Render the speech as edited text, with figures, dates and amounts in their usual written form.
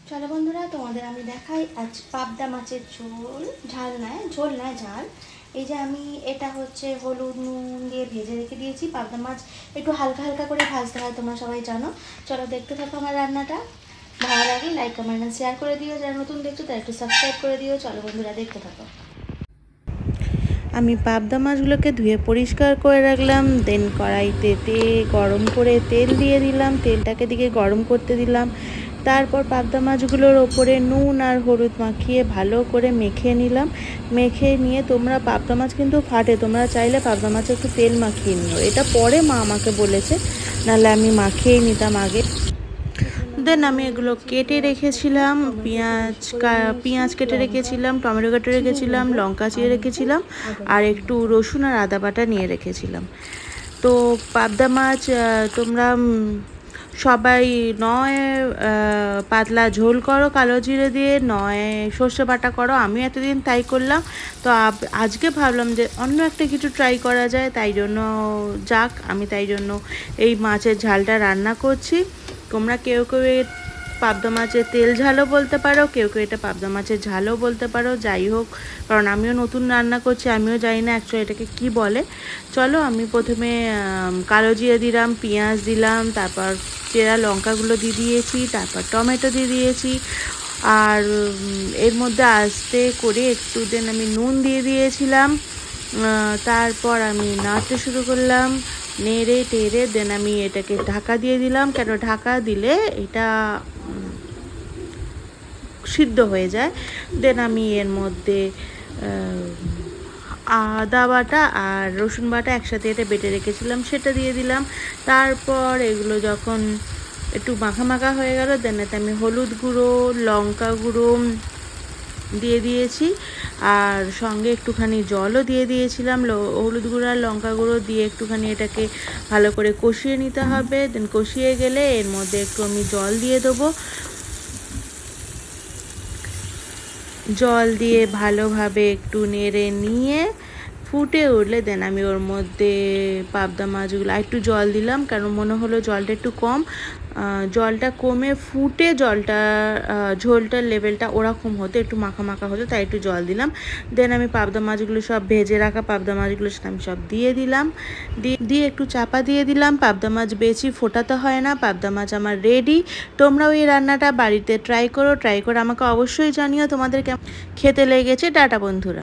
চলো বন্ধুরা, তোমাদের আমি দেখাই আজ পাবদা মাছের ঝোল নয় ঝাল। এই যে আমি এটা হচ্ছে হলুদ নুন দিয়ে ভেজে রেখে দিয়েছি। পাবদা মাছ একটু হালকা হালকা করে ভাজতে হয়, তোমরা সবাই জানো। চলো দেখতে থাকো আমার রান্নাটা। ভালো লাগলে লাইক কমেন্ট শেয়ার করে দিও, যারা নতুন দেখছো তারা একটু সাবস্ক্রাইব করে দিও। চলো বন্ধুরা দেখতে থাকো। আমি পাবদা মাছগুলোকে ধুয়ে পরিষ্কার করে রাখলাম। দেন কড়াইতে গরম করে তেল দিয়ে দিলাম, তেলটাকে দিকে গরম করতে দিলাম। তারপর পাবদা মাছগুলোর ওপরে নুন আর হলুদ মাখিয়ে ভালো করে মেখে নিলাম। মেখে নিয়ে তোমরা পাবদা মাছ কিন্তু ফাটে, তোমরা চাইলে পাবদা মাছে একটু তেল মাখিয়ে নিও। এটা পরে মা আমাকে বলেছে, নাহলে আমি মাখিয়েই নিতাম আগে। দেন আমি এগুলো কেটে রেখেছিলাম, পেঁয়াজ কেটে রেখেছিলাম, টমেটো কেটে রেখেছিলাম, লঙ্কা চিড়ে রেখেছিলাম, আর একটু রসুন আর আদা বাটা নিয়ে রেখেছিলাম। তো পাবদা মাছ তোমরা সবাই নয় পাতলা ঝোল করো কালো জিরে দিয়ে, নয় সর্ষে বাটা করো। আমি এতদিন তাই করলাম। তো আজকে ভাবলাম যে অন্য একটা কিছু ট্রাই করা যায়, তাই জন্য আমি তাই জন্য এই মাছের ঝালটা রান্না করছি। তোমরা কেউ কেউ পাবদা মাছের তেল ঝালও বলতে পারো, কেউ কেউ এটা পাবদা মাছের ঝালও বলতে পারো। যাই হোক, কারণ আমিও নতুন রান্না করছি, আমিও জানি না অ্যাকচুয়ালি এটাকে কী বলে। চলো, আমি প্রথমে কালো জিরে দিলাম, পেঁয়াজ দিলাম, তারপর চেরা লঙ্কাগুলো দিয়ে দিয়েছি, তারপর টমেটো দিয়ে দিয়েছি, আর এর মধ্যে আস্তে করে একটু দেন আমি নুন দিয়ে দিয়েছিলাম। তারপর আমি নাড়তে শুরু করলাম, নেড়ে টেড়ে দেন আমি এটাকে ঢাকা দিয়ে দিলাম। কেন ঢাকা দিলে এটা সিদ্ধ হয়ে যায়। দেন আমি এর মধ্যে আদা বাটা আর রসুন বাটা একসাথে এটা বেটে রেখেছিলাম, সেটা দিয়ে দিলাম। তারপর এগুলো যখন একটু মাখা মাখা হয়ে গেল, দেন এতে আমি হলুদ গুঁড়ো, লঙ্কা গুঁড়ো দিয়ে দিয়েছি, আর সঙ্গে একটুখানি জলও দিয়ে দিয়েছিলাম। হলুদ গুঁড়ো আর লঙ্কা গুঁড়ো দিয়ে একটুখানি এটাকে ভালো করে কষিয়ে নিতে হবে। দেন কষিয়ে গেলে এর মধ্যে একটু আমি জল দিয়ে দেবো। জল দিয়ে ভালোভাবে একটু নেড়ে নিয়ে ফুটে উঠলে দেন আমি ওর মধ্যে পাবদা মাছগুলো একটু জল দিলাম, কারণ মনে হলো জলটা একটু কম। জলটা কমে ফুটে ঝোলটার লেভেলটা ওরকম হতো, একটু মাখা মাখা হতো, তাই একটু জল দিলাম। দেন আমি পাবদা মাছগুলো সব ভেজে রাখা পাবদা মাছগুলো সেটা আমি সব দিয়ে দিলাম, দিয়ে একটু চাপা দিয়ে দিলাম। পাবদা মাছ বেশি ফোটাতে হয় না, পাবদা মাছ আমার রেডি। তোমরাও এই রান্নাটা বাড়িতে ট্রাই করে আমাকে অবশ্যই জানিও তোমাদের কেমন খেতে লেগেছে। টাটা বন্ধুরা।